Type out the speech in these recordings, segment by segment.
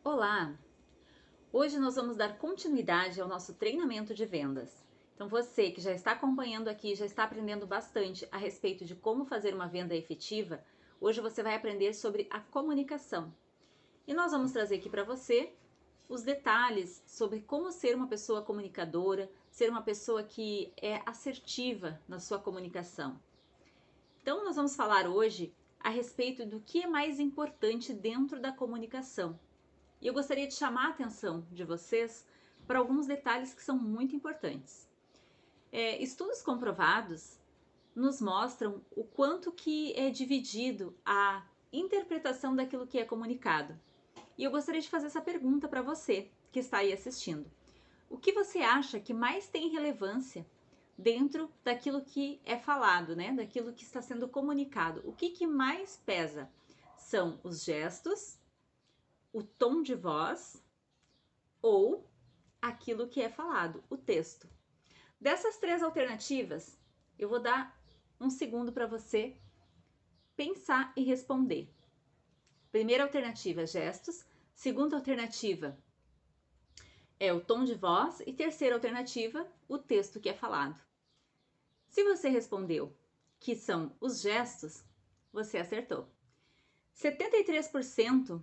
Olá! Hoje nós vamos dar continuidade ao nosso treinamento de vendas. Então você que já está acompanhando aqui, já está aprendendo bastante a respeito de como fazer uma venda efetiva, hoje você vai aprender sobre a comunicação. E nós vamos trazer aqui para você os detalhes sobre como ser uma pessoa comunicadora, ser uma pessoa que é assertiva na sua comunicação. Então nós vamos falar hoje a respeito do que é mais importante dentro da comunicação. E eu gostaria de chamar a atenção de vocês para alguns detalhes que são muito importantes. Estudos comprovados nos mostram o quanto que é dividido a interpretação daquilo que é comunicado. E eu gostaria de fazer essa pergunta para você que está aí assistindo. O que você acha que mais tem relevância dentro daquilo que é falado, né? Daquilo que está sendo comunicado? O que mais pesa? São os gestos, o tom de voz ou aquilo que é falado, o texto. Dessas três alternativas, eu vou dar um segundo para você pensar e responder. Primeira alternativa, gestos. Segunda alternativa é o tom de voz. E terceira alternativa, o texto que é falado. Se você respondeu que são os gestos, você acertou. 73%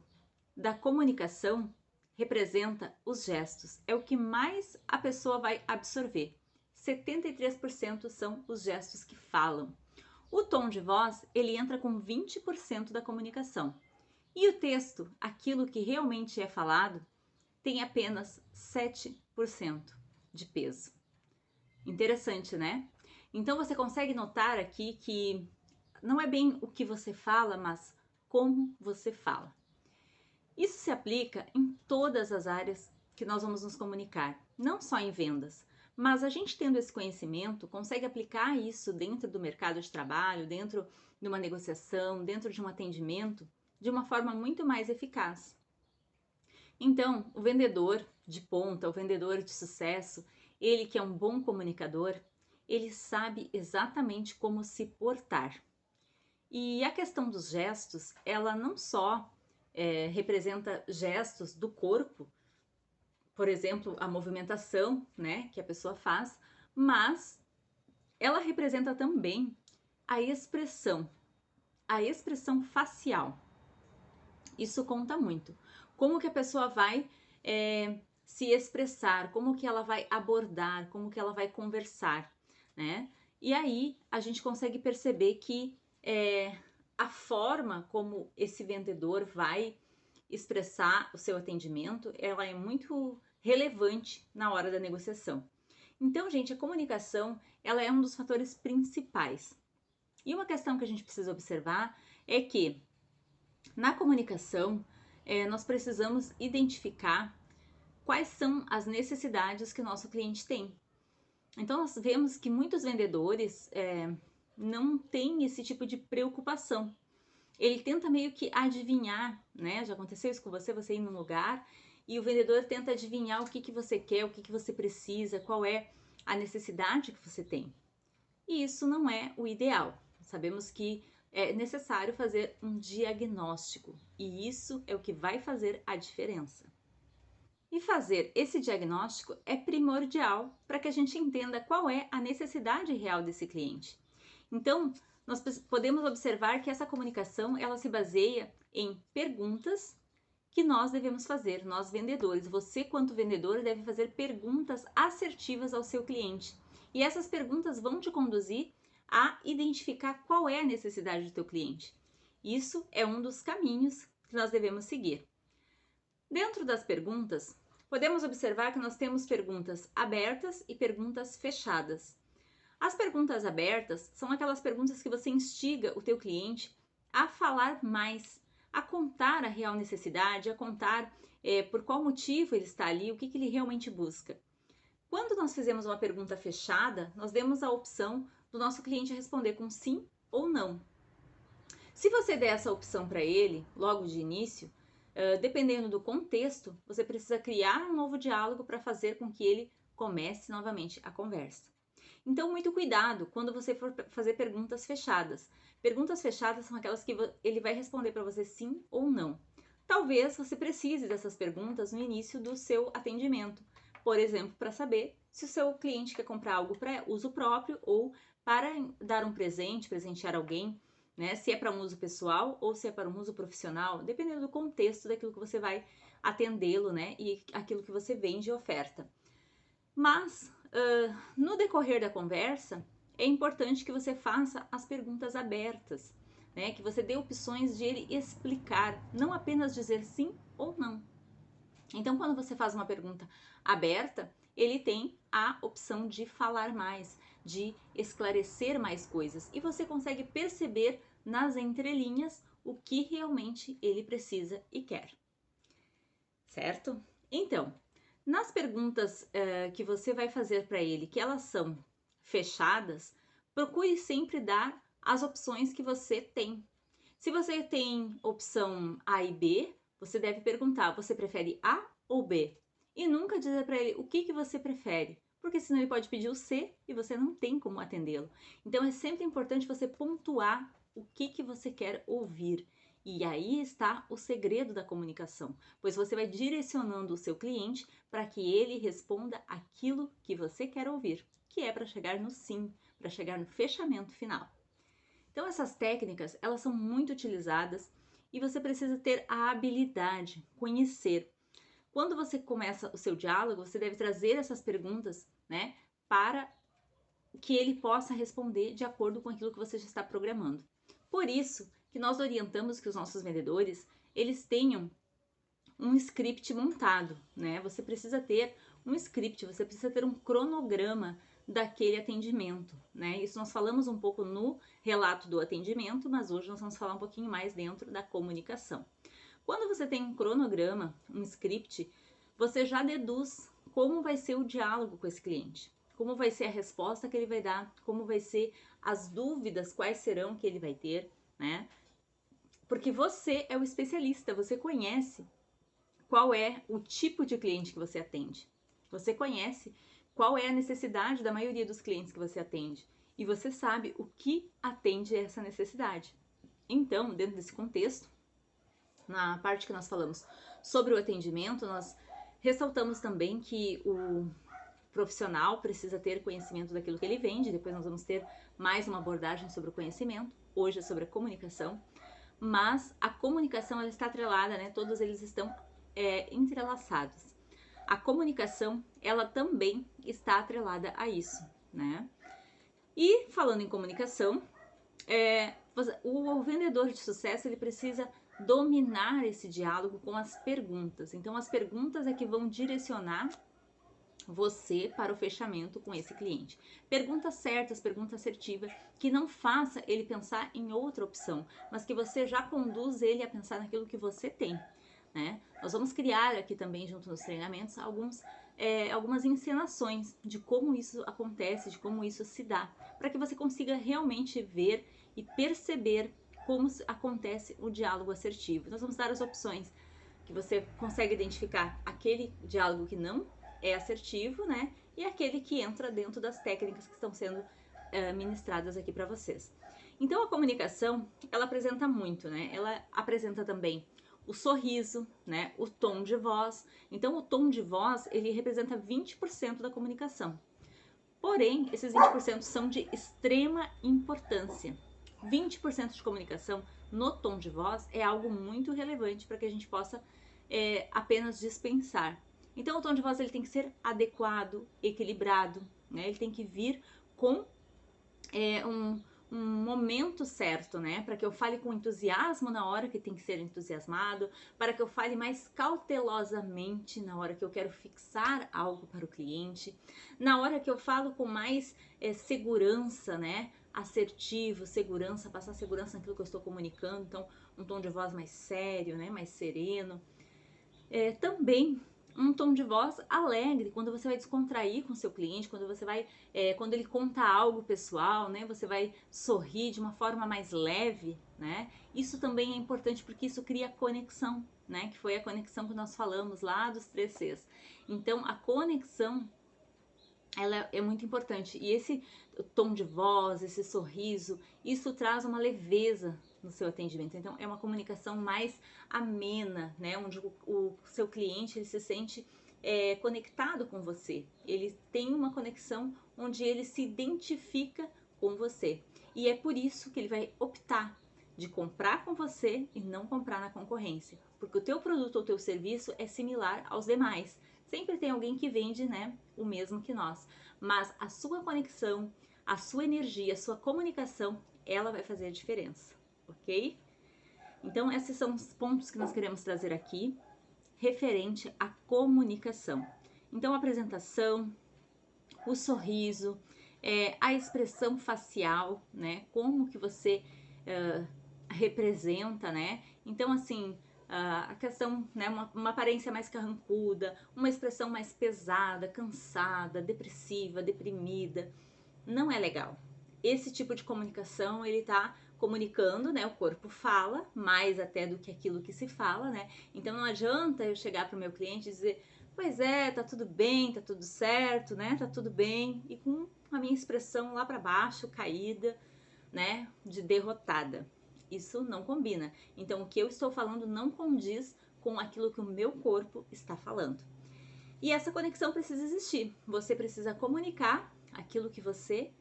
da comunicação representa os gestos. É o que mais a pessoa vai absorver. 73% são os gestos que falam. O tom de voz, ele entra com 20% da comunicação. E o texto, aquilo que realmente é falado, tem apenas 7% de peso. Interessante, né? Então você consegue notar aqui que não é bem o que você fala, mas como você fala. Isso se aplica em todas as áreas que nós vamos nos comunicar, não só em vendas, mas a gente tendo esse conhecimento consegue aplicar isso dentro do mercado de trabalho, dentro de uma negociação, dentro de um atendimento, de uma forma muito mais eficaz. Então, o vendedor de ponta, o vendedor de sucesso, ele que é um bom comunicador, ele sabe exatamente como se portar. E a questão dos gestos, ela não só representa gestos do corpo, por exemplo, a movimentação, né, que a pessoa faz, mas ela representa também a expressão facial. Isso conta muito. Como que a pessoa vai se expressar, como que ela vai abordar, como que ela vai conversar, né? E aí a gente consegue perceber que a forma como esse vendedor vai expressar o seu atendimento, ela é muito relevante na hora da negociação. Então, gente, a comunicação, ela é um dos fatores principais. E uma questão que a gente precisa observar é que na comunicação, nós precisamos identificar quais são as necessidades que o nosso cliente tem. Então, nós vemos que muitos vendedores não têm esse tipo de preocupação. Ele tenta meio que adivinhar, né? Já aconteceu isso com você? Você ir num lugar e o vendedor tenta adivinhar o que você quer, o que você precisa, qual é a necessidade que você tem. E isso não é o ideal. Sabemos que é necessário fazer um diagnóstico e isso é o que vai fazer a diferença. E fazer esse diagnóstico é primordial para que a gente entenda qual é a necessidade real desse cliente. Então, nós podemos observar que essa comunicação ela se baseia em perguntas que nós devemos fazer, nós vendedores. Você, quanto vendedor, deve fazer perguntas assertivas ao seu cliente. E essas perguntas vão te conduzir a identificar qual é a necessidade do teu cliente. Isso é um dos caminhos que nós devemos seguir. Dentro das perguntas, podemos observar que nós temos perguntas abertas e perguntas fechadas. As perguntas abertas são aquelas perguntas que você instiga o teu cliente a falar mais, a contar a real necessidade, a contar por qual motivo ele está ali, o que ele realmente busca. Quando nós fizemos uma pergunta fechada, nós demos a opção do nosso cliente responder com sim ou não. Se você der essa opção para ele, logo de início, dependendo do contexto, você precisa criar um novo diálogo para fazer com que ele comece novamente a conversa. Então, muito cuidado quando você for fazer perguntas fechadas. Perguntas fechadas são aquelas que ele vai responder para você sim ou não. Talvez você precise dessas perguntas no início do seu atendimento, por exemplo, para saber se o seu cliente quer comprar algo para uso próprio ou para dar um presente, presentear alguém, né? Se é para um uso pessoal ou se é para um uso profissional, dependendo do contexto daquilo que você vai atendê-lo, né? E aquilo que você vende e oferta. Mas, no decorrer da conversa, é importante que você faça as perguntas abertas, né? Que você dê opções de ele explicar, não apenas dizer sim ou não. Então, quando você faz uma pergunta aberta, ele tem a opção de falar mais, de esclarecer mais coisas, e você consegue perceber nas entrelinhas o que realmente ele precisa e quer. Certo? Então, nas perguntas que você vai fazer para ele, que elas são fechadas, procure sempre dar as opções que você tem. Se você tem opção A e B, você deve perguntar, você prefere A ou B? E nunca dizer para ele o que você prefere, porque senão ele pode pedir o C e você não tem como atendê-lo. Então é sempre importante você pontuar o que você quer ouvir. E aí está o segredo da comunicação, pois você vai direcionando o seu cliente para que ele responda aquilo que você quer ouvir, que é para chegar no sim, para chegar no fechamento final. Então essas técnicas, elas são muito utilizadas e você precisa ter a habilidade, conhecer. Quando você começa o seu diálogo, você deve trazer essas perguntas, né, para que ele possa responder de acordo com aquilo que você já está programando. Por isso que nós orientamos que os nossos vendedores, eles tenham um script montado, né? Você precisa ter um script, você precisa ter um cronograma daquele atendimento, né? Isso nós falamos um pouco no relato do atendimento, mas hoje nós vamos falar um pouquinho mais dentro da comunicação. Quando você tem um cronograma, um script, você já deduz como vai ser o diálogo com esse cliente, como vai ser a resposta que ele vai dar, como vai ser as dúvidas, quais serão que ele vai ter, né? Porque você é o especialista, você conhece qual é o tipo de cliente que você atende. Você conhece qual é a necessidade da maioria dos clientes que você atende e você sabe o que atende a essa necessidade. Então, dentro desse contexto, na parte que nós falamos sobre o atendimento, nós ressaltamos também que o profissional precisa ter conhecimento daquilo que ele vende. Depois nós vamos ter mais uma abordagem sobre o conhecimento. Hoje é sobre a comunicação. Mas a comunicação, ela está atrelada, né? Todos eles estão entrelaçados. A comunicação, ela também está atrelada a isso, né? E falando em comunicação, o vendedor de sucesso, ele precisa dominar esse diálogo com as perguntas. Então, as perguntas é que vão direcionar você para o fechamento com esse cliente. Perguntas certas, pergunta assertiva, que não faça ele pensar em outra opção, mas que você já conduz ele a pensar naquilo que você tem, né? Nós vamos criar aqui também, junto nos treinamentos, algumas encenações de como isso acontece, de como isso se dá, para que você consiga realmente ver e perceber como acontece o diálogo assertivo. Nós vamos dar as opções que você consegue identificar aquele diálogo que não é assertivo, né? E aquele que entra dentro das técnicas que estão sendo ministradas aqui para vocês. Então a comunicação, ela apresenta muito, né? Ela apresenta também o sorriso, né? O tom de voz. Então o tom de voz, ele representa 20% da comunicação. Porém, esses 20% são de extrema importância. 20% de comunicação no tom de voz é algo muito relevante para que a gente possa apenas dispensar. Então o tom de voz, ele tem que ser adequado, equilibrado, né? Ele tem que vir com um momento certo, né? Para que eu fale com entusiasmo na hora que tem que ser entusiasmado, para que eu fale mais cautelosamente na hora que eu quero fixar algo para o cliente, na hora que eu falo com mais segurança, né? Assertivo, segurança, passar segurança naquilo que eu estou comunicando, então um tom de voz mais sério, né? Mais sereno. Também um tom de voz alegre, quando você vai descontrair com seu cliente, quando você vai, quando ele conta algo pessoal, né? Você vai sorrir de uma forma mais leve, né? Isso também é importante porque isso cria conexão, né? Que foi a conexão que nós falamos lá dos 3 Cs. Então, a conexão, ela é muito importante. E esse tom de voz, esse sorriso, isso traz uma leveza no seu atendimento. Então, é uma comunicação mais amena, né? Onde o seu cliente ele se sente conectado com você. Ele tem uma conexão onde ele se identifica com você. E é por isso que ele vai optar de comprar com você e não comprar na concorrência. Porque o teu produto ou o teu serviço é similar aos demais. Sempre tem alguém que vende, né, o mesmo que nós. Mas a sua conexão, a sua energia, a sua comunicação, ela vai fazer a diferença, ok? Então, esses são os pontos que nós queremos trazer aqui, referente à comunicação. Então, a apresentação, o sorriso, a expressão facial, né? Como que você representa, né? Então, assim, a questão, né? Uma aparência mais carrancuda, uma expressão mais pesada, cansada, depressiva, deprimida, não é legal. Esse tipo de comunicação, ele tá comunicando, né? O corpo fala mais até do que aquilo que se fala, né? Então não adianta eu chegar pro meu cliente e dizer, pois é, tá tudo bem, tá tudo certo, né? Tá tudo bem, e com a minha expressão lá para baixo, caída, né? De derrotada. Isso não combina. Então o que eu estou falando não condiz com aquilo que o meu corpo está falando. E essa conexão precisa existir. Você precisa comunicar aquilo que você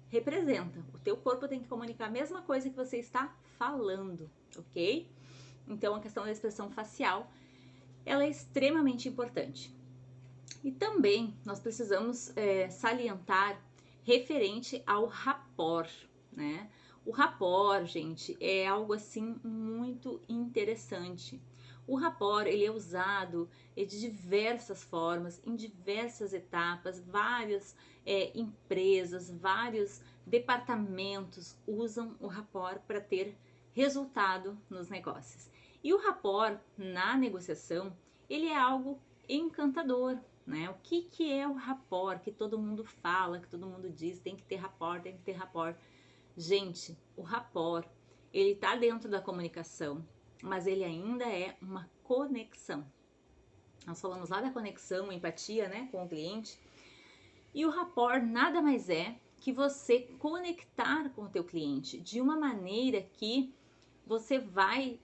representa. O teu corpo tem que comunicar a mesma coisa que você está falando, ok? Então a questão da expressão facial, ela é extremamente importante. E também nós precisamos salientar referente ao rapport, né? O rapport, gente, é algo assim muito interessante. O rapport, ele é usado de diversas formas, em diversas etapas, várias empresas, vários departamentos usam o rapport para ter resultado nos negócios. E o rapport na negociação, ele é algo encantador, né? O que é o rapport que todo mundo fala, que todo mundo diz, tem que ter rapport, tem que ter rapport. Gente, o rapport, ele tá dentro da comunicação, mas ele ainda é uma conexão. Nós falamos lá da conexão, empatia, né, com o cliente. E o rapport nada mais é que você conectar com o teu cliente de uma maneira que você vai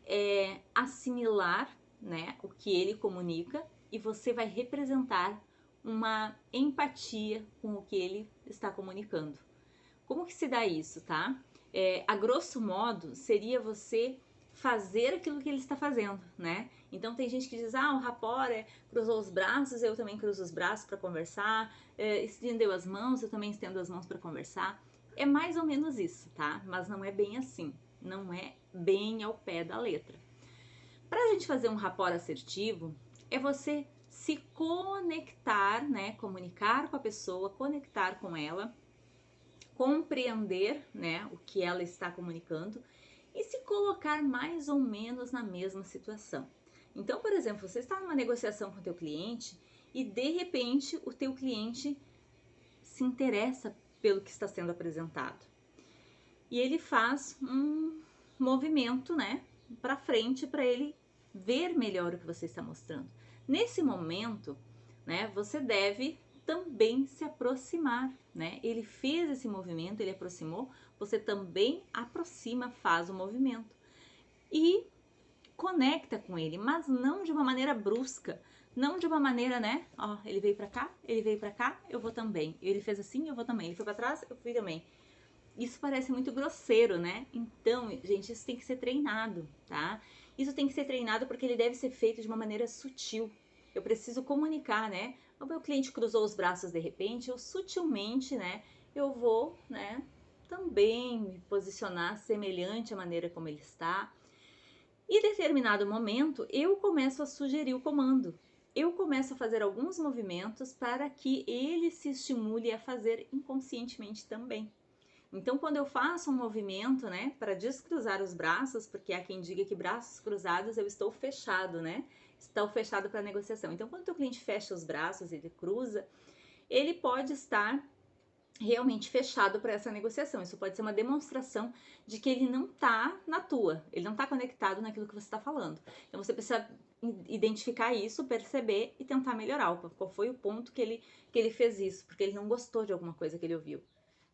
assimilar, né, o que ele comunica e você vai representar uma empatia com o que ele está comunicando. Como que se dá isso, tá? A grosso modo, seria você fazer aquilo que ele está fazendo, né? Então tem gente que diz, o rapport cruzou os braços, eu também cruzo os braços para conversar, estendeu as mãos, eu também estendo as mãos para conversar. É mais ou menos isso, tá? Mas não é bem assim, não é bem ao pé da letra. Para a gente fazer um rapport assertivo, é você se conectar, né? Comunicar com a pessoa, conectar com ela, compreender, né, o que ela está comunicando e se colocar mais ou menos na mesma situação. Então, por exemplo, você está numa negociação com o teu cliente e de repente o teu cliente se interessa pelo que está sendo apresentado. E ele faz um movimento, né, para frente para ele ver melhor o que você está mostrando. Nesse momento, né, você deve também se aproximar, né? Ele fez esse movimento, ele aproximou, você também aproxima, faz o movimento e conecta com ele, mas não de uma maneira brusca, não de uma maneira, né? Ó, ele veio pra cá, eu vou também. Ele fez assim, eu vou também. Ele foi pra trás, eu fui também. Isso parece muito grosseiro, né? Então, gente, isso tem que ser treinado, tá? Isso tem que ser treinado porque ele deve ser feito de uma maneira sutil. Eu preciso comunicar, né? O meu cliente cruzou os braços de repente, eu sutilmente, né? Eu vou, né? Também me posicionar semelhante à maneira como ele está. E em determinado momento, eu começo a sugerir o comando. Eu começo a fazer alguns movimentos para que ele se estimule a fazer inconscientemente também. Então, quando eu faço um movimento, né, para descruzar os braços, porque há quem diga que braços cruzados eu estou fechado, né? Estou fechado para negociação. Então, quando o teu cliente fecha os braços e ele cruza, ele pode estar realmente fechado para essa negociação. Isso pode ser uma demonstração de que ele não está na tua, ele não está conectado naquilo que você está falando. Então, você precisa identificar isso, perceber e tentar melhorar. Qual foi o ponto que ele fez isso? Porque ele não gostou de alguma coisa que ele ouviu.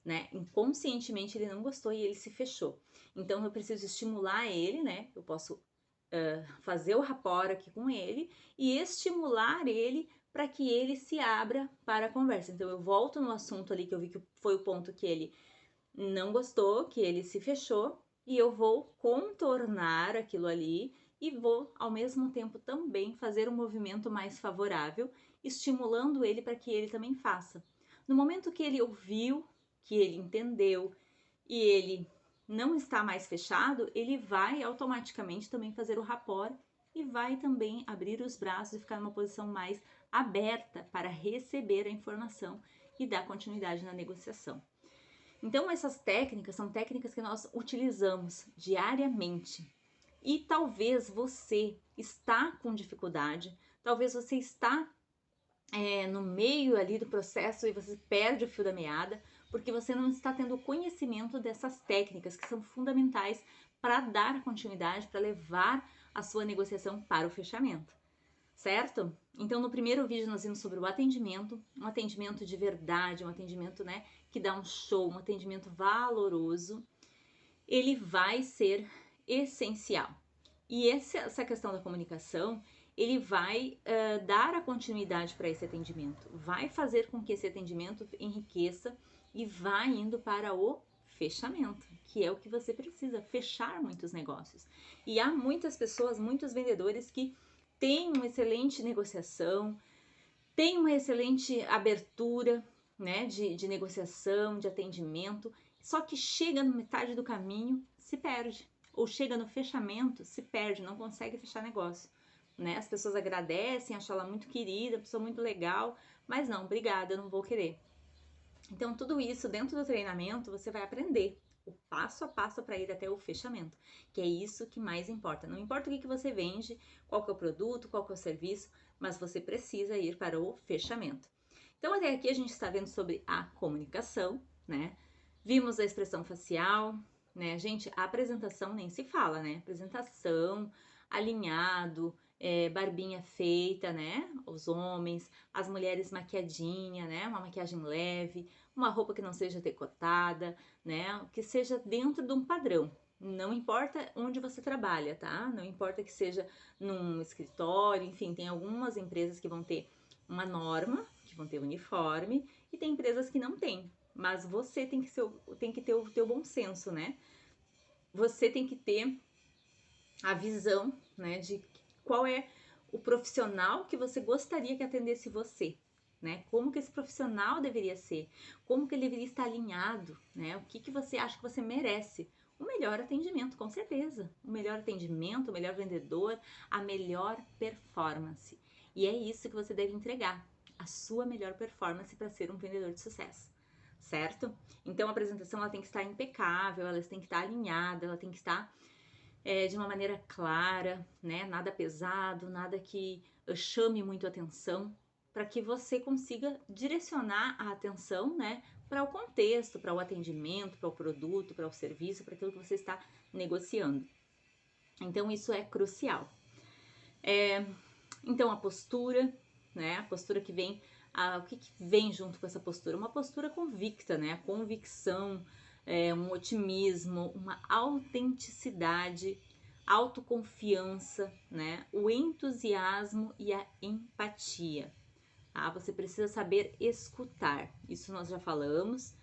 né? Inconscientemente ele não gostou e ele se fechou. Então eu preciso estimular ele, né? Eu posso fazer o rapport aqui com ele e estimular ele para que ele se abra para a conversa. Então eu volto no assunto ali que eu vi que foi o ponto que ele não gostou, que ele se fechou, e eu vou contornar aquilo ali e vou ao mesmo tempo também fazer um movimento mais favorável, estimulando ele para que ele também faça. No momento que ele ouviu, que ele entendeu e ele não está mais fechado, ele vai automaticamente também fazer o rapport e vai também abrir os braços e ficar numa posição mais aberta para receber a informação e dar continuidade na negociação. Então, essas técnicas são técnicas que nós utilizamos diariamente. E talvez você está com dificuldade, talvez você está no meio ali do processo e você perde o fio da meada, porque você não está tendo conhecimento dessas técnicas que são fundamentais para dar continuidade, para levar a sua negociação para o fechamento, certo? Então, no primeiro vídeo nós vimos sobre o atendimento, um atendimento de verdade, um atendimento, né, que dá um show, um atendimento valoroso. Ele vai ser essencial. E essa questão da comunicação, ele vai dar a continuidade para esse atendimento, vai fazer com que esse atendimento enriqueça e vá indo para o fechamento, que é o que você precisa, fechar muitos negócios. E há muitas pessoas, muitos vendedores que têm uma excelente negociação, têm uma excelente abertura, né, de negociação, de atendimento, só que chega na metade do caminho, se perde. Ou chega no fechamento, se perde, não consegue fechar negócio. Né? As pessoas agradecem, acham ela muito querida, pessoa muito legal, mas não, obrigada, eu não vou querer. Então, tudo isso dentro do treinamento você vai aprender o passo a passo para ir até o fechamento, que é isso que mais importa. Não importa o que você vende, qual que é o produto, qual que é o serviço, mas você precisa ir para o fechamento. Então, até aqui a gente está vendo sobre a comunicação, né? Vimos a expressão facial, né? Gente, a apresentação nem se fala, né? Apresentação, alinhado, barbinha feita, né? Os homens, as mulheres maquiadinha, né? Uma maquiagem leve, uma roupa que não seja decotada, né? Que seja dentro de um padrão. Não importa onde você trabalha, tá? Não importa que seja num escritório, enfim, tem algumas empresas que vão ter uma norma, que vão ter uniforme, e tem empresas que não tem. Mas você tem que ter o teu bom senso, né? Você tem que ter a visão, né, de qual é o profissional que você gostaria que atendesse você, né? Como que esse profissional deveria ser? Como que ele deveria estar alinhado, né? O que você acha que você merece? O melhor atendimento, com certeza. O melhor atendimento, o melhor vendedor, a melhor performance. E é isso que você deve entregar, a sua melhor performance para ser um vendedor de sucesso, certo? Então a apresentação ela tem que estar impecável, ela tem que estar alinhada, ela tem que estar de uma maneira clara, né? Nada pesado, nada que chame muito atenção, para que você consiga direcionar a atenção, né, para o contexto, para o atendimento, para o produto, para o serviço, para aquilo que você está negociando. Então isso é crucial. Então a postura, né? A postura que vem, o que vem junto com essa postura? Uma postura convicta, né? A convicção, um otimismo, uma autenticidade, autoconfiança, né? O entusiasmo e a empatia. Tá? Você precisa saber escutar. Isso nós já falamos,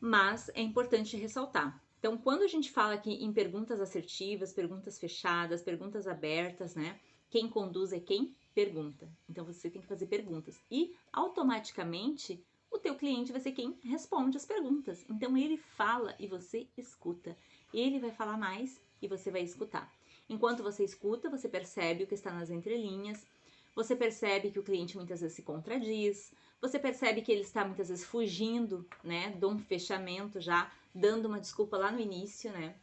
mas é importante ressaltar. Então, quando a gente fala aqui em perguntas assertivas, perguntas fechadas, perguntas abertas, né? Quem conduz é quem pergunta. Então, você tem que fazer perguntas. E, automaticamente, o teu cliente vai ser quem responde as perguntas. Então, ele fala e você escuta. Ele vai falar mais e você vai escutar. Enquanto você escuta, você percebe o que está nas entrelinhas, você percebe que o cliente muitas vezes se contradiz, você percebe que ele está muitas vezes fugindo, né, de um fechamento já, dando uma desculpa lá no início, né,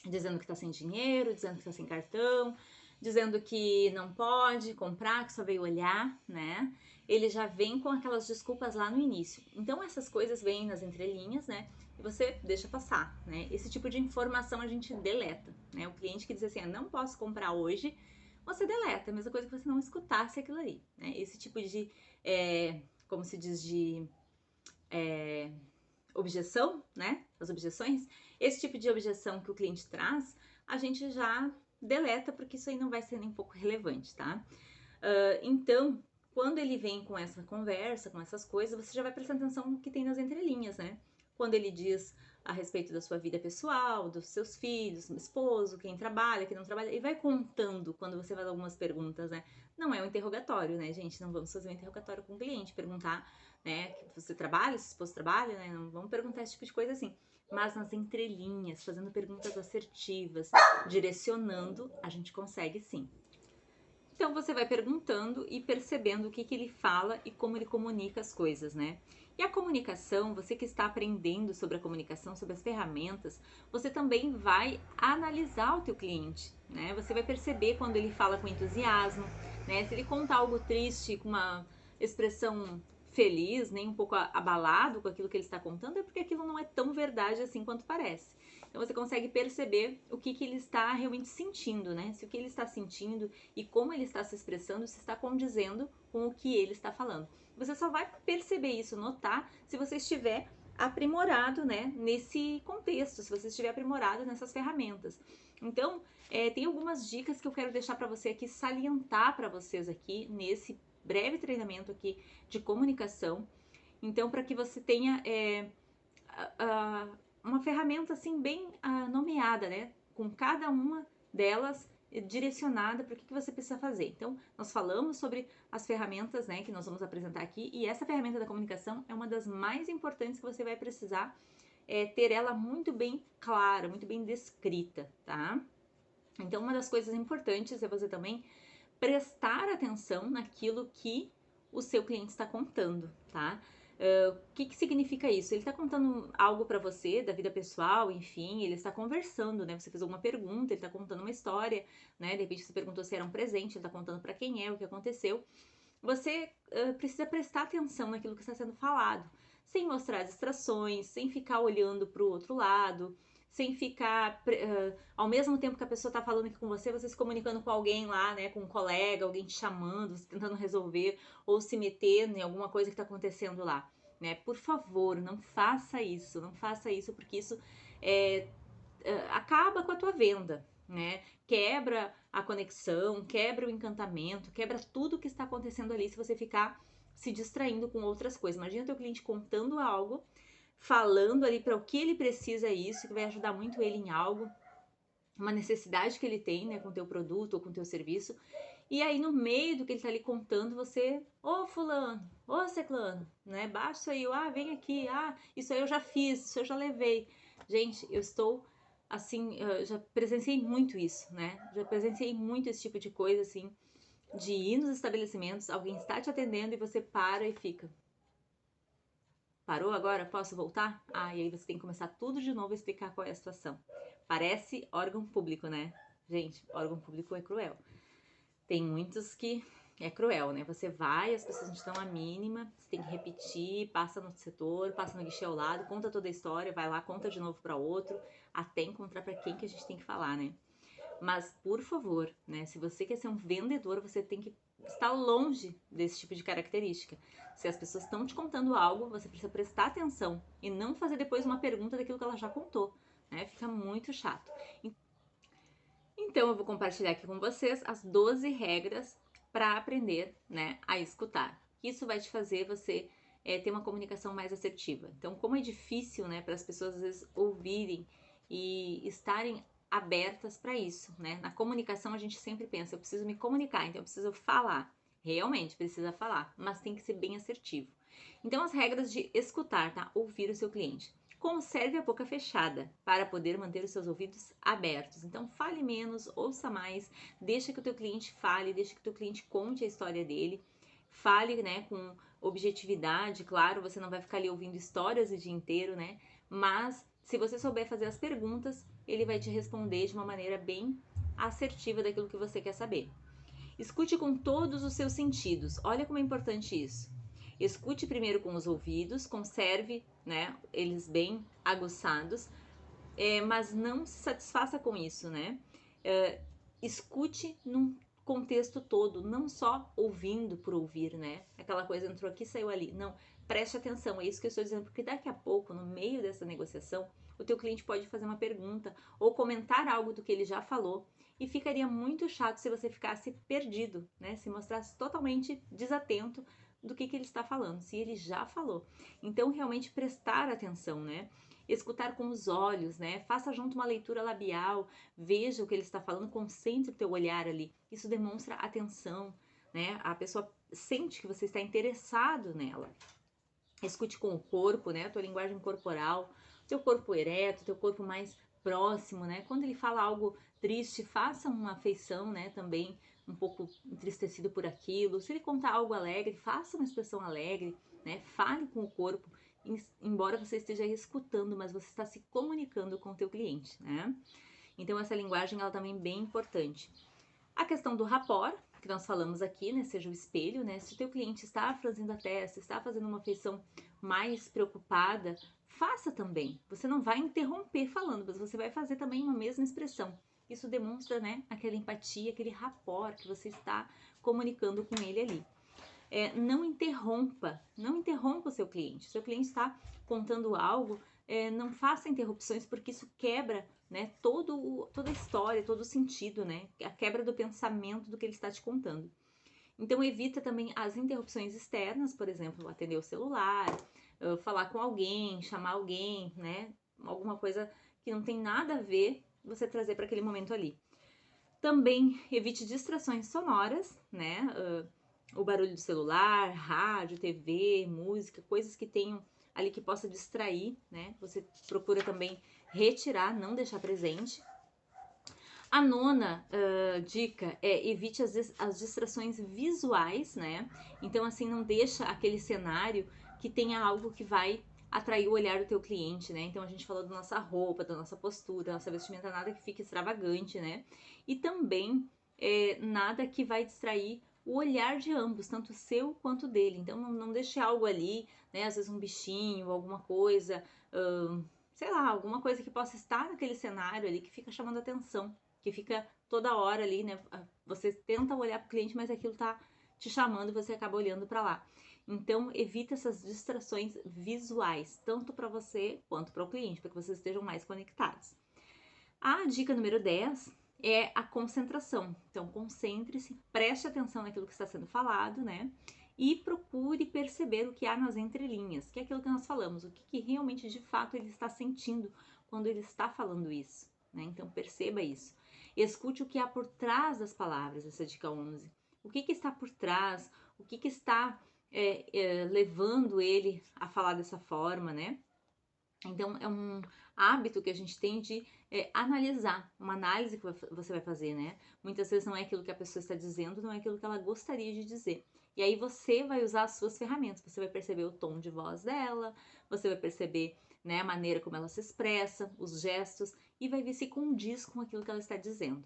dizendo que está sem dinheiro, dizendo que está sem cartão, dizendo que não pode comprar, que só veio olhar, né, ele já vem com aquelas desculpas lá no início. Então essas coisas vêm nas entrelinhas, né, e você deixa passar, né, esse tipo de informação a gente deleta, né, o cliente que diz assim, não posso comprar hoje, você deleta, a mesma coisa que você não escutasse aquilo ali, né, esse tipo de, como se diz, de objeção, né? As objeções, esse tipo de objeção que o cliente traz, a gente já deleta, porque isso aí não vai ser nem um pouco relevante, tá? Então, quando ele vem com essa conversa, com essas coisas, você já vai prestar atenção no que tem nas entrelinhas, né? Quando ele diz a respeito da sua vida pessoal, dos seus filhos, esposo, quem trabalha, quem não trabalha, e vai contando quando você faz algumas perguntas, né? Não é um interrogatório, né, gente? Não vamos fazer um interrogatório com o cliente, perguntar, né, que você trabalha, se o esposo trabalha, né? Não vamos perguntar esse tipo de coisa assim. Mas nas entrelinhas, fazendo perguntas assertivas, direcionando, a gente consegue sim. Então você vai perguntando e percebendo o que ele fala e como ele comunica as coisas, né? E a comunicação, você que está aprendendo sobre a comunicação, sobre as ferramentas, você também vai analisar o teu cliente, né? Você vai perceber quando ele fala com entusiasmo, né? Se ele conta algo triste com uma expressão feliz, nem um pouco abalado com aquilo que ele está contando, é porque aquilo não é tão verdade assim quanto parece. Então você consegue perceber o que ele está realmente sentindo, né? Se o que ele está sentindo e como ele está se expressando se está condizendo com o que ele está falando. Você só vai perceber isso, notar, se você estiver aprimorado, né, nesse contexto, se você estiver aprimorado nessas ferramentas. Então, tem algumas dicas que eu quero deixar para você aqui, salientar para vocês aqui nesse breve treinamento aqui de comunicação. Então, para que você tenha uma ferramenta assim bem nomeada, né? Com cada uma delas direcionada para o que você precisa fazer. Então, nós falamos sobre as ferramentas, né, que nós vamos apresentar aqui, e essa ferramenta da comunicação é uma das mais importantes que você vai precisar ter ela muito bem clara, muito bem descrita, tá? Então, uma das coisas importantes é você também prestar atenção naquilo que o seu cliente está contando, tá? O que significa isso? Ele está contando algo para você da vida pessoal, enfim, ele está conversando, né? Você fez alguma pergunta, ele está contando uma história, né? De repente você perguntou se era um presente, ele está contando para quem é, o que aconteceu. Você precisa prestar atenção naquilo que está sendo falado, sem mostrar distrações, sem ficar olhando para o outro lado, sem ficar, ao mesmo tempo que a pessoa está falando aqui com você se comunicando com alguém lá, né, com um colega, alguém te chamando, você tentando resolver ou se metendo em alguma coisa que está acontecendo lá, né? Por favor, não faça isso, não faça isso, porque isso acaba com a tua venda, né? Quebra a conexão, quebra o encantamento, quebra tudo que está acontecendo ali se você ficar se distraindo com outras coisas. Imagina teu cliente contando algo, falando ali para o que ele precisa isso, que vai ajudar muito ele em algo, uma necessidade que ele tem, né, com o teu produto ou com o teu serviço. E aí no meio do que ele tá ali contando, você, ô fulano, ô ciclano, né, baixa isso aí, vem aqui, isso aí eu já fiz, isso eu já levei. Gente, eu estou assim, eu já presenciei muito isso, né? Já presenciei muito esse tipo de coisa, assim, de ir nos estabelecimentos, alguém está te atendendo e você para e fica. Parou agora? Posso voltar? E aí você tem que começar tudo de novo e explicar qual é a situação. Parece órgão público, né? Gente, órgão público é cruel. Tem muitos que é cruel, né? Você vai, as pessoas não te dão a mínima, você tem que repetir, passa no setor, passa no guichê ao lado, conta toda a história, vai lá, conta de novo para outro, até encontrar para quem que a gente tem que falar, né? Mas, por favor, né? Se você quer ser um vendedor, você tem que estar longe desse tipo de característica. Se as pessoas estão te contando algo, você precisa prestar atenção e não fazer depois uma pergunta daquilo que ela já contou, né? Fica muito chato. Então, eu vou compartilhar aqui com vocês as 12 regras para aprender, né, a escutar. Isso vai te fazer você ter uma comunicação mais assertiva. Então, como é difícil, né, para as pessoas às vezes ouvirem e estarem abertas para isso, né? Na comunicação a gente sempre pensa, eu preciso me comunicar, então eu preciso falar. Realmente precisa falar, mas tem que ser bem assertivo. Então, as regras de escutar, tá? Ouvir o seu cliente. Conserve a boca fechada para poder manter os seus ouvidos abertos. Então, fale menos, ouça mais, deixa que o teu cliente fale, deixa que o teu cliente conte a história dele. Fale, né, com objetividade, claro, você não vai ficar ali ouvindo histórias o dia inteiro, né? Mas se você souber fazer as perguntas, ele vai te responder de uma maneira bem assertiva daquilo que você quer saber. Escute com todos os seus sentidos. Olha como é importante isso. Escute primeiro com os ouvidos, conserve, né, eles bem aguçados, mas não se satisfaça com isso, né? Escute contexto todo, não só ouvindo por ouvir, né? Aquela coisa entrou aqui, saiu ali. Não, preste atenção, é isso que eu estou dizendo, porque daqui a pouco, no meio dessa negociação, o teu cliente pode fazer uma pergunta ou comentar algo do que ele já falou e ficaria muito chato se você ficasse perdido, né? Se mostrasse totalmente desatento do que ele está falando, se ele já falou. Então, realmente prestar atenção, né? Escutar com os olhos, né? Faça junto uma leitura labial, veja o que ele está falando, concentre o teu olhar ali. Isso demonstra atenção, né? A pessoa sente que você está interessado nela. Escute com o corpo, né? A tua linguagem corporal, teu corpo ereto, teu corpo mais próximo, né? Quando ele fala algo triste, faça uma afeição, né? Também um pouco entristecido por aquilo. Se ele contar algo alegre, faça uma expressão alegre, né? Fale com o corpo, embora você esteja escutando, mas você está se comunicando com o teu cliente, né? Então essa linguagem ela também é bem importante. A questão do rapport, que nós falamos aqui, né, seja o espelho, né, se o teu cliente está franzindo a testa, está fazendo uma feição mais preocupada, faça também. Você não vai interromper falando, mas você vai fazer também uma mesma expressão. Isso demonstra, né, aquela empatia, aquele rapport que você está comunicando com ele ali. Não interrompa o seu cliente. Se o seu cliente está contando algo, não faça interrupções, porque isso quebra, né, toda a história, todo o sentido, né, a quebra do pensamento do que ele está te contando. Então evita também as interrupções externas, por exemplo, atender o celular, falar com alguém, chamar alguém, né, alguma coisa que não tem nada a ver você trazer para aquele momento ali. Também evite distrações sonoras, né, o barulho do celular, rádio, TV, música, coisas que tenham ali que possa distrair, né? Você procura também retirar, não deixar presente. A nona dica é evite as distrações visuais, né? Então, assim, não deixa aquele cenário que tenha algo que vai atrair o olhar do teu cliente, né? Então, a gente falou da nossa roupa, da nossa postura, da nossa vestimenta, nada que fique extravagante, né? E também nada que vai distrair o olhar de ambos, tanto o seu quanto o dele. Então, não deixe algo ali, né? Às vezes um bichinho, alguma coisa, sei lá, alguma coisa que possa estar naquele cenário ali que fica chamando atenção, que fica toda hora ali, né? Você tenta olhar para o cliente, mas aquilo tá te chamando e você acaba olhando para lá. Então, evita essas distrações visuais, tanto para você quanto para o cliente, para que vocês estejam mais conectados. A dica número 10 é a concentração. Então, concentre-se, preste atenção naquilo que está sendo falado, né? E procure perceber o que há nas entrelinhas, que é aquilo que nós falamos, o que realmente de fato ele está sentindo quando ele está falando isso, né? Então, perceba isso. Escute o que há por trás das palavras, essa dica 11. O que está por trás, o que está levando ele a falar dessa forma, né? Então, é um hábito que a gente tem de analisar, uma análise que você vai fazer, né? Muitas vezes não é aquilo que a pessoa está dizendo, não é aquilo que ela gostaria de dizer. E aí você vai usar as suas ferramentas, você vai perceber o tom de voz dela, você vai perceber, né, a maneira como ela se expressa, os gestos, e vai ver se condiz com aquilo que ela está dizendo.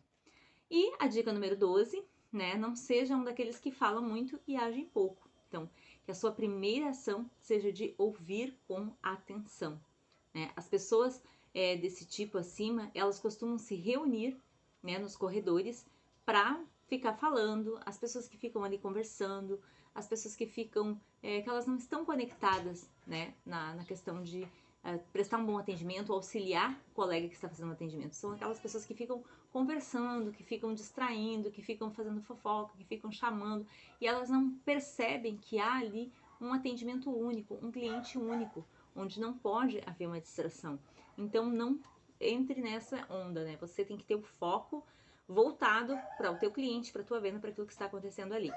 E a dica número 12, né, não seja um daqueles que falam muito e agem pouco. Então, que a sua primeira ação seja de ouvir com atenção. Né? As pessoas desse tipo acima, elas costumam se reunir, né, nos corredores para ficar falando, as pessoas que ficam ali conversando, as pessoas que ficam, que elas não estão conectadas, né, na questão de prestar um bom atendimento, auxiliar o colega que está fazendo o atendimento. São aquelas pessoas que ficam conversando, que ficam distraindo, que ficam fazendo fofoca, que ficam chamando, e elas não percebem que há ali um atendimento único, um cliente único, onde não pode haver uma distração. Então não entre nessa onda, né? Você tem que ter o foco voltado para o teu cliente, para a tua venda, para aquilo que está acontecendo ali,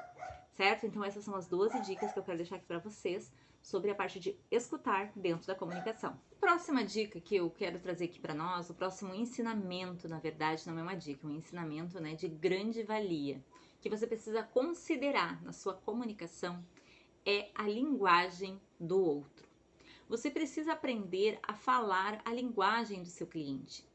certo? Então essas são as 12 dicas que eu quero deixar aqui para vocês sobre a parte de escutar dentro da comunicação. Próxima dica que eu quero trazer aqui para nós, o próximo ensinamento, na verdade, não é uma dica, é um ensinamento, né, de grande valia, que você precisa considerar na sua comunicação, é a linguagem do outro. Você precisa aprender a falar a linguagem do seu cliente.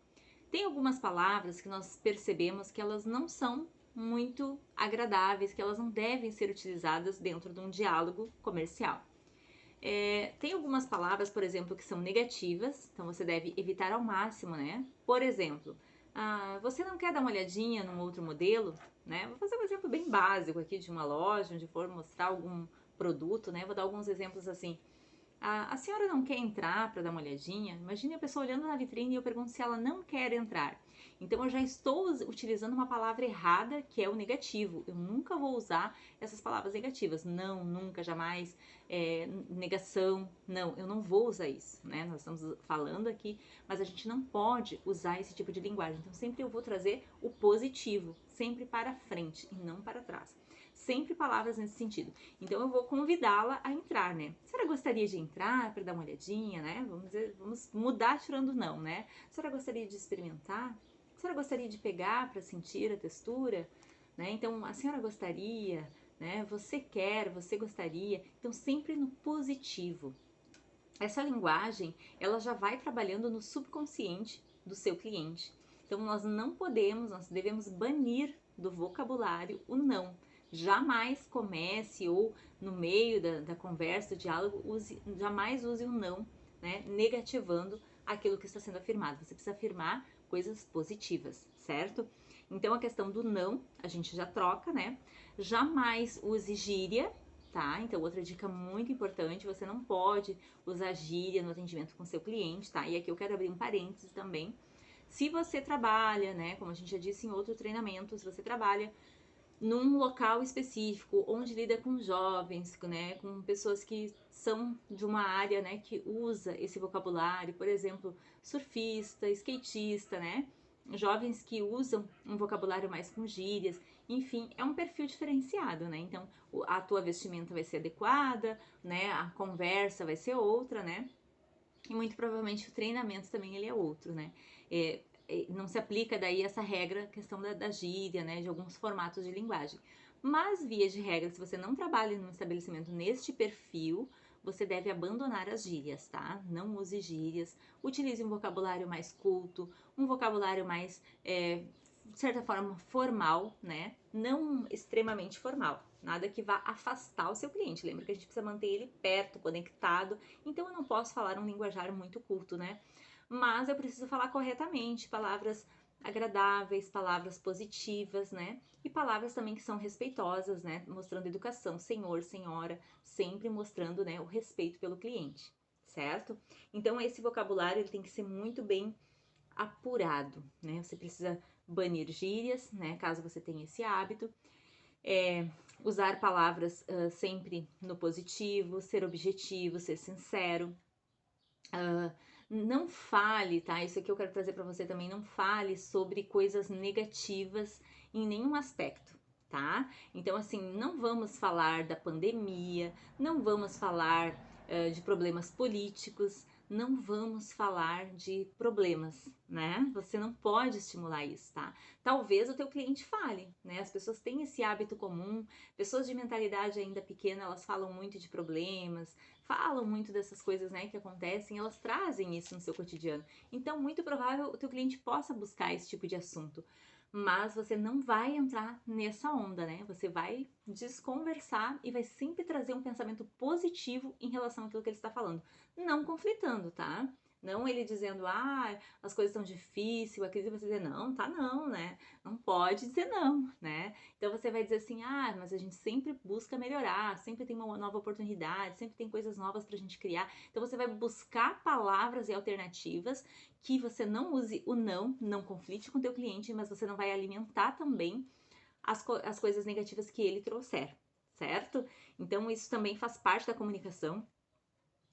Tem algumas palavras que nós percebemos que elas não são muito agradáveis, que elas não devem ser utilizadas dentro de um diálogo comercial. Tem algumas palavras, por exemplo, que são negativas, então você deve evitar ao máximo, né? Por exemplo, você não quer dar uma olhadinha num outro modelo? né? Vou fazer um exemplo bem básico aqui de uma loja, onde for mostrar algum produto, né? Vou dar alguns exemplos assim. A senhora não quer entrar para dar uma olhadinha? Imagine a pessoa olhando na vitrine e eu pergunto se ela não quer entrar. Então eu já estou utilizando uma palavra errada, que é o negativo. Eu nunca vou usar essas palavras negativas. Não, nunca, jamais, negação. Não, eu não vou usar isso, né? Nós estamos falando aqui, mas a gente não pode usar esse tipo de linguagem. Então sempre eu vou trazer o positivo, sempre para frente e não para trás. Sempre palavras nesse sentido. Então eu vou convidá-la a entrar, né? A senhora gostaria de entrar para dar uma olhadinha, né? Vamos mudar tirando não, né? A senhora gostaria de experimentar? A senhora gostaria de pegar para sentir a textura? Né? Então a senhora gostaria, né? Você quer, você gostaria. Então sempre no positivo. Essa linguagem, ela já vai trabalhando no subconsciente do seu cliente. Então nós não podemos, nós devemos banir do vocabulário o não. Jamais comece ou no meio da conversa, do diálogo, jamais use o não, né, negativando aquilo que está sendo afirmado. Você precisa afirmar coisas positivas, certo? Então a questão do não, a gente já troca, né? Jamais use gíria, tá? Então outra dica muito importante, você não pode usar gíria no atendimento com seu cliente, tá? E aqui eu quero abrir um parênteses também. Se você trabalha, né, como a gente já disse em outro treinamento, se você trabalha num local específico, onde lida com jovens, né, com pessoas que são de uma área, né, que usa esse vocabulário, por exemplo, surfista, skatista, né, jovens que usam um vocabulário mais com gírias, enfim, é um perfil diferenciado, né, então a tua vestimenta vai ser adequada, né, a conversa vai ser outra, né, e muito provavelmente o treinamento também ele é outro, né, não se aplica daí essa regra, questão da gíria, né, de alguns formatos de linguagem. Mas, via de regra, se você não trabalha num estabelecimento neste perfil, você deve abandonar as gírias, tá? Não use gírias, utilize um vocabulário mais culto, um vocabulário mais, de certa forma, formal, né? Não extremamente formal. Nada que vá afastar o seu cliente. Lembra que a gente precisa manter ele perto, conectado. Então, eu não posso falar um linguajar muito culto, né? Mas eu preciso falar corretamente, palavras agradáveis, palavras positivas, né? E palavras também que são respeitosas, né? Mostrando educação, senhor, senhora, sempre mostrando, né, o respeito pelo cliente, certo? Então esse vocabulário ele tem que ser muito bem apurado, né? Você precisa banir gírias, né? Caso você tenha esse hábito, usar palavras sempre no positivo, ser objetivo, ser sincero. Não fale, tá? Isso aqui eu quero trazer para você também. Não fale sobre coisas negativas em nenhum aspecto, tá? Então, assim, não vamos falar da pandemia, não vamos falar de problemas políticos, não vamos falar de problemas, né? Você não pode estimular isso, tá? Talvez o teu cliente fale, né? As pessoas têm esse hábito comum, pessoas de mentalidade ainda pequena, elas falam muito de problemas, falam muito dessas coisas, né, que acontecem, elas trazem isso no seu cotidiano. Então, muito provável o teu cliente possa buscar esse tipo de assunto, mas você não vai entrar nessa onda, né? Você vai desconversar e vai sempre trazer um pensamento positivo em relação àquilo que ele está falando, não conflitando, tá? Não ele dizendo, as coisas estão difíceis, a crise, você dizer, não, tá não, né? Não pode dizer não, né? Então você vai dizer assim, mas a gente sempre busca melhorar, sempre tem uma nova oportunidade, sempre tem coisas novas pra gente criar. Então você vai buscar palavras e alternativas que você não use o não conflite com o teu cliente, mas você não vai alimentar também as coisas negativas que ele trouxer, certo? Então isso também faz parte da comunicação.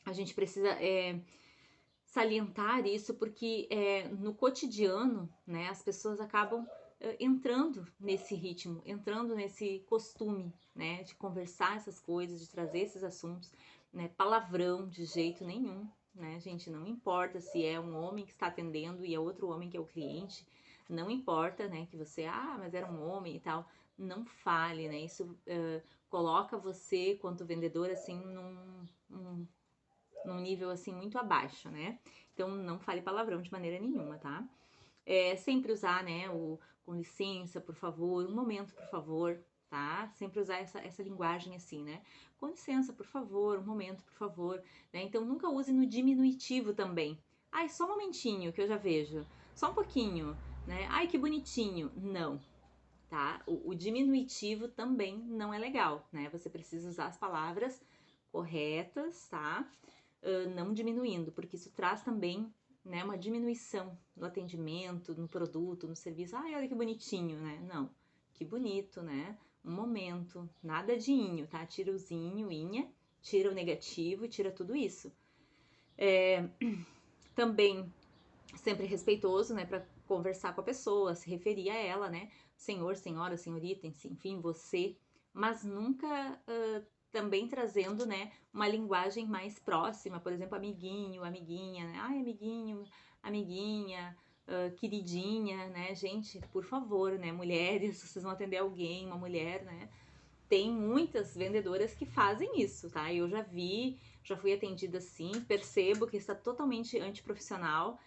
A gente precisa salientar isso porque no cotidiano, né, as pessoas acabam entrando nesse ritmo, entrando nesse costume, né, de conversar essas coisas, de trazer esses assuntos, né, palavrão de jeito nenhum, né, gente, não importa se é um homem que está atendendo e é outro homem que é o cliente, não importa, né, que você, mas era um homem e tal, não fale, né, isso coloca você, quanto vendedor, assim, num nível assim muito abaixo, né? Então não fale palavrão de maneira nenhuma, tá? Sempre usar, né, o com licença, por favor, um momento, por favor, tá? Sempre usar essa linguagem assim, né? Com licença, por favor, um momento, por favor, né? Então nunca use no diminutivo também. Ai, só um momentinho que eu já vejo. Só um pouquinho, né? Ai, que bonitinho. Não, tá? O diminutivo também não é legal, né? Você precisa usar as palavras corretas, tá? Não diminuindo, porque isso traz também, né, uma diminuição no atendimento, no produto, no serviço. Ai, olha que bonitinho, né? Não, que bonito, né? Um momento, nada de inho, tá? Tira o zinho, inha, tira o negativo, tira tudo isso. Também sempre respeitoso, né, para conversar com a pessoa, se referir a ela, né? Senhor, senhora, senhorita, enfim, você, mas nunca também trazendo, né, uma linguagem mais próxima, por exemplo, amiguinho, amiguinha, né? Ai, amiguinho, amiguinha, queridinha, né? Gente, por favor, né, mulheres, vocês vão atender alguém, uma mulher, né? Tem muitas vendedoras que fazem isso, tá? Eu já vi, já fui atendida assim, percebo que está totalmente antiprofissional,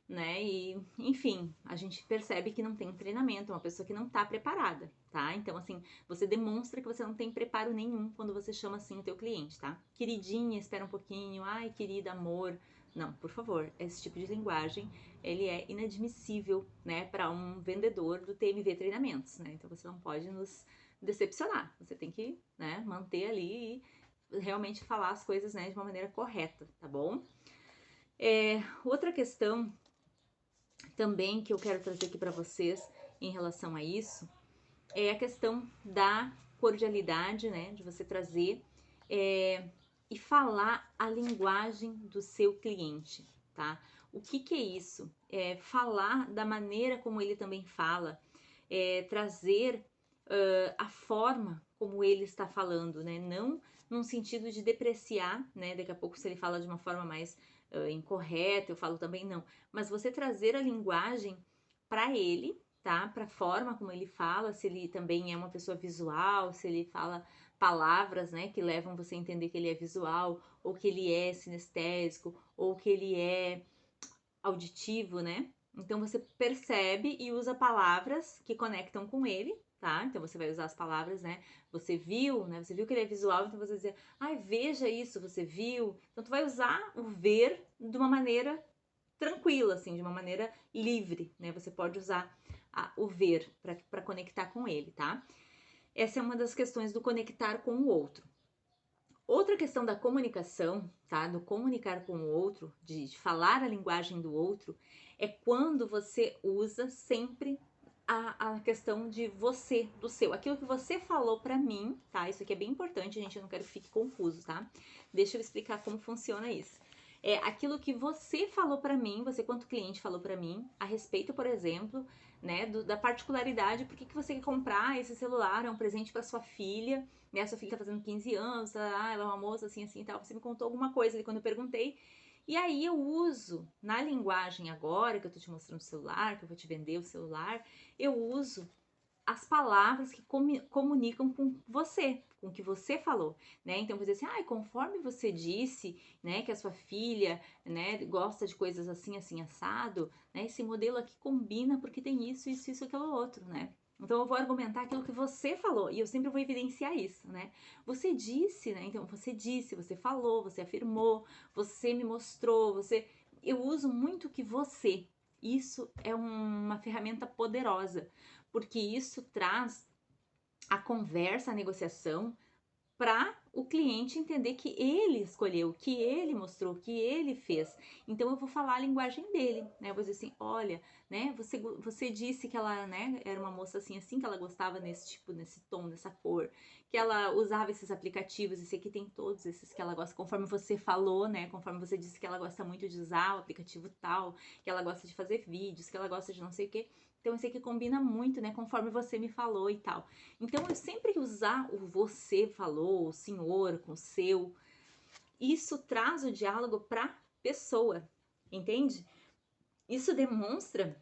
né? E, enfim, a gente percebe que não tem treinamento, uma pessoa que não tá preparada, tá? Então, assim, você demonstra que você não tem preparo nenhum quando você chama assim o teu cliente, tá? Queridinha, espera um pouquinho, ai, querida, amor. Não, por favor, esse tipo de linguagem, ele é inadmissível, né, para um vendedor do TMV Treinamentos, né? Então, você não pode nos decepcionar. Você tem que, né, manter ali e realmente falar as coisas, né, de uma maneira correta, tá bom? Outra questão também que eu quero trazer aqui para vocês em relação a isso é a questão da cordialidade, né? De você trazer e falar a linguagem do seu cliente, tá? O que é isso? É falar da maneira como ele também fala, trazer a forma como ele está falando, né? Não num sentido de depreciar, né? Daqui a pouco, se ele fala de uma forma mais incorreta, eu falo também não. Mas você trazer a linguagem para ele, tá? Para a forma como ele fala, se ele também é uma pessoa visual, se ele fala palavras, né, que levam você a entender que ele é visual, ou que ele é sinestésico, ou que ele é auditivo, né? Então você percebe e usa palavras que conectam com ele, tá? Então você vai usar as palavras, né? Você viu, né? Você viu que ele é visual, então você vai dizer, ai, veja isso, você viu. Então tu vai usar o ver de uma maneira tranquila, assim, de uma maneira livre, né? Você pode usar o ver para conectar com ele, tá? Essa é uma das questões do conectar com o outro. Outra questão da comunicação, tá? Do comunicar com o outro, de falar a linguagem do outro, é quando você usa sempre a questão de você, do seu. Aquilo que você falou pra mim, tá? Isso aqui é bem importante, gente, eu não quero que fique confuso, tá? Deixa eu explicar como funciona isso. É aquilo que você falou pra mim, você quanto cliente falou pra mim, a respeito, por exemplo, né, da particularidade, por que você quer comprar esse celular, é um presente para sua filha, né, a sua filha tá fazendo 15 anos, ela é uma moça assim, assim e tal, você me contou alguma coisa ali quando eu perguntei, e aí eu uso, na linguagem agora, que eu tô te mostrando o celular, que eu vou te vender o celular, eu uso as palavras que comunicam com você, com o que você falou, né? Então, vou dizer assim, conforme você disse, né, que a sua filha, né, gosta de coisas assim, assim, assado, né, esse modelo aqui combina porque tem isso, isso, isso, aquilo outro, né? Então, eu vou argumentar aquilo que você falou e eu sempre vou evidenciar isso, né? Você disse, né? Então, você disse, você falou, você afirmou, você me mostrou, você... Eu uso muito que você. Isso é uma ferramenta poderosa, porque isso traz a conversa, a negociação, para o cliente entender que ele escolheu, que ele mostrou, que ele fez. Então eu vou falar a linguagem dele, né? Eu vou dizer assim, olha, né? Você disse que ela, né, era uma moça assim, assim, que ela gostava nesse tipo, nesse tom, nessa cor, que ela usava esses aplicativos, esse aqui tem todos esses que ela gosta, conforme você falou, né? Conforme você disse que ela gosta muito de usar o aplicativo tal, que ela gosta de fazer vídeos, que ela gosta de não sei o quê. Então, esse aqui combina muito, né? Conforme você me falou e tal. Então, eu sempre usar o você falou, o senhor com o seu, isso traz o diálogo para pessoa, entende? Isso demonstra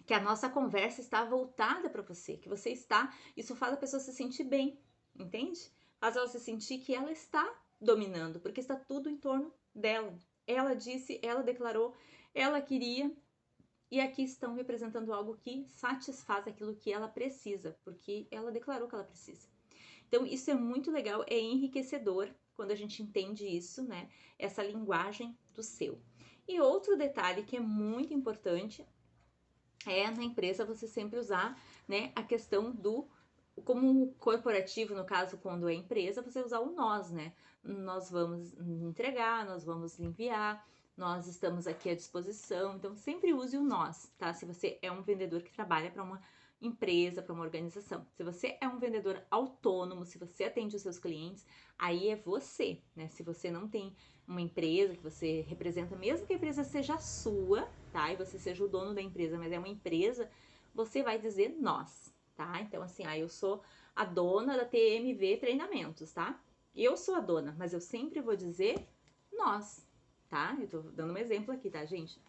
que a nossa conversa está voltada para você, que você está, isso faz a pessoa se sentir bem, entende? Faz ela se sentir que ela está dominando, porque está tudo em torno dela. Ela disse, ela declarou, ela queria, e aqui estão representando algo que satisfaz aquilo que ela precisa, porque ela declarou que ela precisa. Então, isso é muito legal, é enriquecedor quando a gente entende isso, né? Essa linguagem do seu. E outro detalhe que é muito importante é na empresa você sempre usar né, a questão do como corporativo, no caso, quando é empresa, você usar o nós, né? Nós vamos entregar, nós vamos enviar, nós estamos aqui à disposição. Então, sempre use o nós, tá? Se você é um vendedor que trabalha para uma empresa, para uma organização. Se você é um vendedor autônomo, se você atende os seus clientes, aí é você, né? Se você não tem uma empresa que você representa, mesmo que a empresa seja sua, tá? E você seja o dono da empresa, mas é uma empresa, você vai dizer nós, tá? Então, assim, eu sou a dona da TMV Treinamentos, tá? Eu sou a dona, mas eu sempre vou dizer nós, tá? Eu tô dando um exemplo aqui, tá, gente?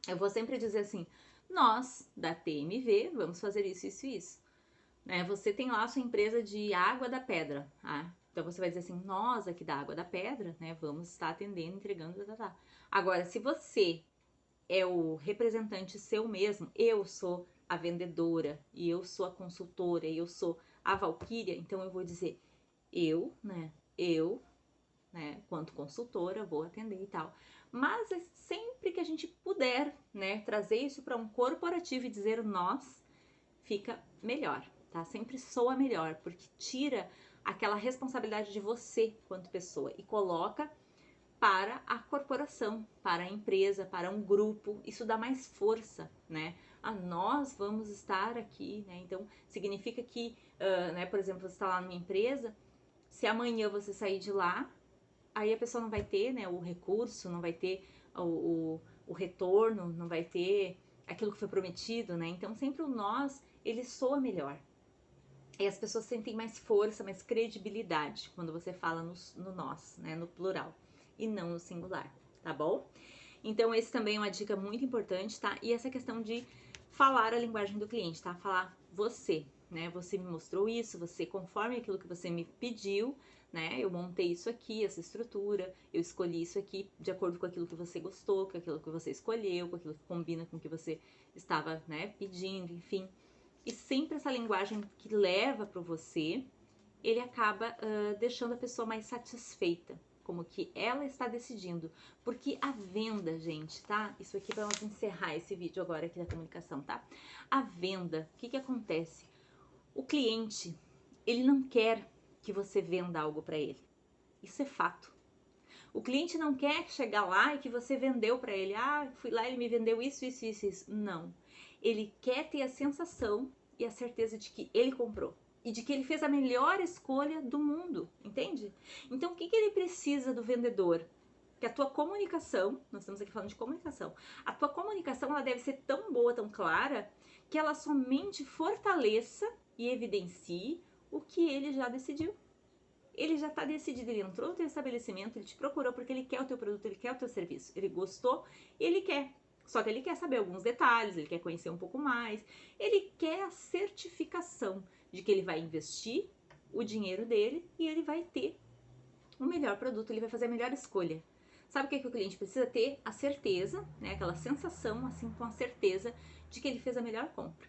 Eu vou sempre dizer assim, nós da TMV vamos fazer isso, isso e isso. Né? Você tem lá a sua empresa de água da pedra, tá? Então você vai dizer assim, nós aqui da água da pedra, né? Vamos estar atendendo, entregando, tá, tá, tá. Agora, se você é o representante seu mesmo, eu sou a vendedora, e eu sou a consultora, e eu sou a valquíria, então eu vou dizer eu, quanto consultora, vou atender e tal. Mas é sempre que a gente puder, né, trazer isso para um corporativo e dizer nós, fica melhor, tá? Sempre soa melhor, porque tira aquela responsabilidade de você quanto pessoa e coloca para a corporação, para a empresa, para um grupo. Isso dá mais força, né? Nós vamos estar aqui, né? Então, significa que, né, por exemplo, você está lá numa empresa, se amanhã você sair de lá, aí a pessoa não vai ter, né, o recurso, não vai ter o retorno, não vai ter aquilo que foi prometido, né? Então, sempre o nós, ele soa melhor. E as pessoas sentem mais força, mais credibilidade quando você fala no nós, né, no plural, e não no singular, tá bom? Então, esse também é uma dica muito importante, tá? E essa questão de falar a linguagem do cliente, tá? Falar você, né? Você me mostrou isso, você, conforme aquilo que você me pediu, né? Eu montei isso aqui, essa estrutura, eu escolhi isso aqui de acordo com aquilo que você gostou, com aquilo que você escolheu, com aquilo que combina com o que você estava, né, pedindo, enfim. E sempre essa linguagem que leva para você, ele acaba deixando a pessoa mais satisfeita, como que ela está decidindo. Porque a venda, gente, tá? Isso aqui vamos encerrar esse vídeo agora aqui da comunicação, tá? A venda, o que que acontece? O cliente, ele não quer que você venda algo para ele. Isso é fato. O cliente não quer chegar lá e que você vendeu para ele. Fui lá, ele me vendeu isso, isso, isso, isso. Não. Ele quer ter a sensação e a certeza de que ele comprou e de que ele fez a melhor escolha do mundo, entende? Então, o que ele precisa do vendedor? Que a tua comunicação, nós estamos aqui falando de comunicação, a tua comunicação ela deve ser tão boa, tão clara, que ela somente fortaleça e evidencie o que ele já decidiu. Ele já está decidido, ele entrou no teu estabelecimento, ele te procurou porque ele quer o teu produto, ele quer o teu serviço, ele gostou e ele quer. Só que ele quer saber alguns detalhes, ele quer conhecer um pouco mais, ele quer a certificação de que ele vai investir o dinheiro dele e ele vai ter o melhor produto, ele vai fazer a melhor escolha. Sabe o que o cliente precisa ter? A certeza, né? Aquela sensação, assim, com a certeza de que ele fez a melhor compra.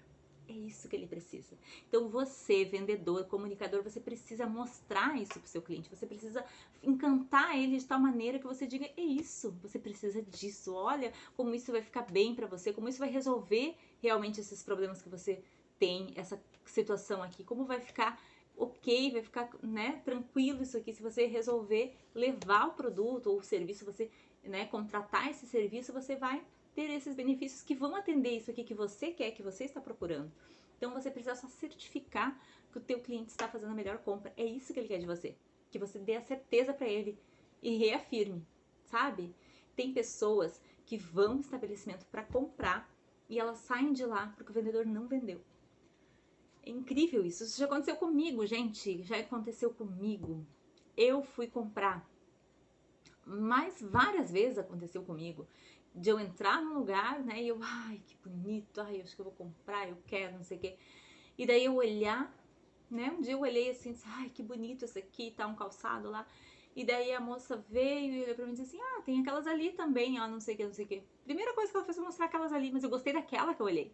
É isso que ele precisa. Então você, vendedor, comunicador, você precisa mostrar isso para o seu cliente. Você precisa encantar ele de tal maneira que você diga, é isso, você precisa disso. Olha como isso vai ficar bem para você, como isso vai resolver realmente esses problemas que você tem, essa situação aqui, como vai ficar ok, vai ficar, né, tranquilo isso aqui se você resolver levar o produto ou o serviço, você, né, contratar esse serviço, você vai ter esses benefícios que vão atender isso aqui que você quer, que você está procurando. Então você precisa só certificar que o teu cliente está fazendo a melhor compra. É isso que ele quer de você. Que você dê a certeza para ele e reafirme, sabe? Tem pessoas que vão no estabelecimento para comprar e elas saem de lá porque o vendedor não vendeu. É incrível isso. Isso já aconteceu comigo, gente. Já aconteceu comigo. Eu fui comprar, mas várias vezes aconteceu comigo. De eu entrar num lugar, né? E eu, ai, que bonito, ai, acho que eu vou comprar, eu quero, não sei o quê. E daí eu olhar, né? Um dia eu olhei assim, disse, ai, que bonito esse aqui, tá um calçado lá. E daí a moça veio e olhou pra mim e disse assim, tem aquelas ali também, ó, não sei o que, não sei o que. Primeira coisa que ela fez foi mostrar aquelas ali, mas eu gostei daquela que eu olhei.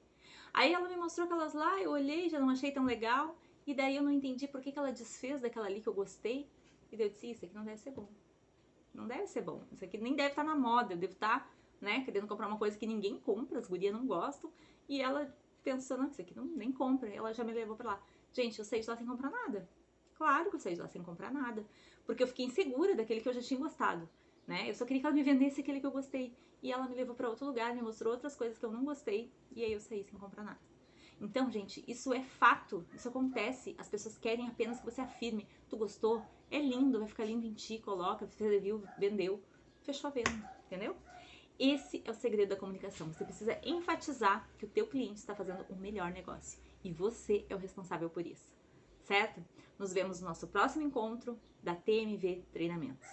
Aí ela me mostrou aquelas lá, eu olhei, já não achei tão legal. E daí eu não entendi por que ela desfez daquela ali que eu gostei. E daí eu disse, isso aqui não deve ser bom. Não deve ser bom. Isso aqui nem deve estar na moda. Eu devo estar, né, querendo comprar uma coisa que ninguém compra, as gurias não gostam. E ela pensando, não, isso aqui não, nem compra. Ela já me levou pra lá. Gente, eu saí de lá sem comprar nada. Claro que eu saí de lá sem comprar nada. Porque eu fiquei insegura daquele que eu já tinha gostado, né? Eu só queria que ela me vendesse aquele que eu gostei. E ela me levou pra outro lugar, me mostrou outras coisas que eu não gostei. E aí eu saí sem comprar nada. Então, gente, isso é fato, isso acontece. As pessoas querem apenas que você afirme. Tu gostou? É lindo, vai ficar lindo em ti, coloca, fez review, vendeu, fechou a venda, entendeu? Esse é o segredo da comunicação. Você precisa enfatizar que o teu cliente está fazendo o melhor negócio. E você é o responsável por isso, certo? Nos vemos no nosso próximo encontro da TMV Treinamentos.